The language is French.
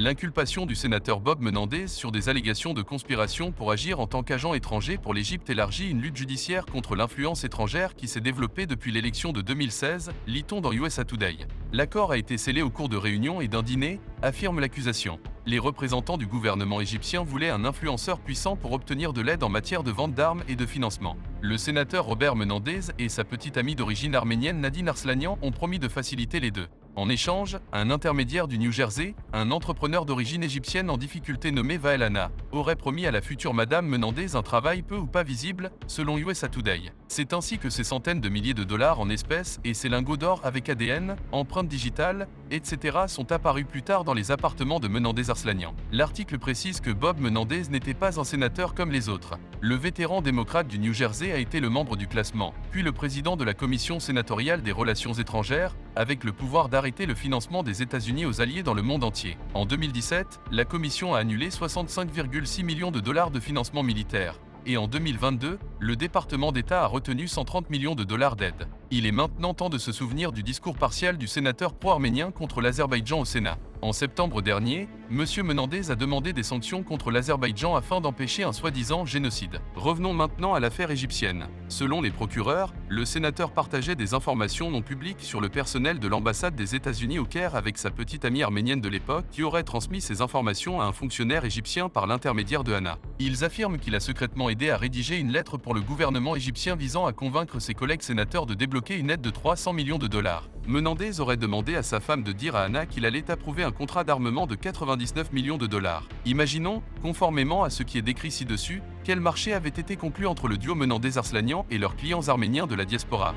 L'inculpation du sénateur Bob Menendez sur des allégations de conspiration pour agir en tant qu'agent étranger pour l'Égypte élargit une lutte judiciaire contre l'influence étrangère qui s'est développée depuis l'élection de 2016, lit-on dans USA Today. L'accord a été scellé au cours de réunions et d'un dîner, affirme l'accusation. Les représentants du gouvernement égyptien voulaient un influenceur puissant pour obtenir de l'aide en matière de vente d'armes et de financement. Le sénateur Robert Menendez et sa petite amie d'origine arménienne Nadine Arslanian ont promis de faciliter les deux. En échange, un intermédiaire du New Jersey, un entrepreneur d'origine égyptienne en difficulté nommé Vael Hanna, aurait promis à la future Madame Menendez un travail peu ou pas visible, selon USA Today. C'est ainsi que ces centaines de milliers de dollars en espèces et ces lingots d'or avec ADN, empreintes digitales, etc. sont apparus plus tard dans les appartements de Menendez Arslanian. L'article précise que Bob Menendez n'était pas un sénateur comme les autres. Le vétéran démocrate du New Jersey a été le membre du classement, puis le président de la commission sénatoriale des relations étrangères, avec le pouvoir d'arrêter le financement des États-Unis aux alliés dans le monde entier. En 2017, la commission a annulé 65,6 millions de dollars de financement militaire. Et en 2022, le département d'État a retenu 130 millions de dollars d'aide. Il est maintenant temps de se souvenir du discours partial du sénateur pro-arménien contre l'Azerbaïdjan au Sénat. En septembre dernier, M. Menendez a demandé des sanctions contre l'Azerbaïdjan afin d'empêcher un soi-disant génocide. Revenons maintenant à l'affaire égyptienne. Selon les procureurs, le sénateur partageait des informations non publiques sur le personnel de l'ambassade des États-Unis au Caire avec sa petite amie arménienne de l'époque qui aurait transmis ces informations à un fonctionnaire égyptien par l'intermédiaire de Hanna. Ils affirment qu'il a secrètement aidé à rédiger une lettre pour le gouvernement égyptien visant à convaincre ses collègues sénateurs de débloquer une aide de 300 millions de dollars. Menendez aurait demandé à sa femme de dire à Hanna qu'il allait approuver un contrat d'armement de 99 millions de dollars. Imaginons, conformément à ce qui est décrit ci-dessus, quel marché avait été conclu entre le duo Menendez-Arslanian et leurs clients arméniens de la diaspora.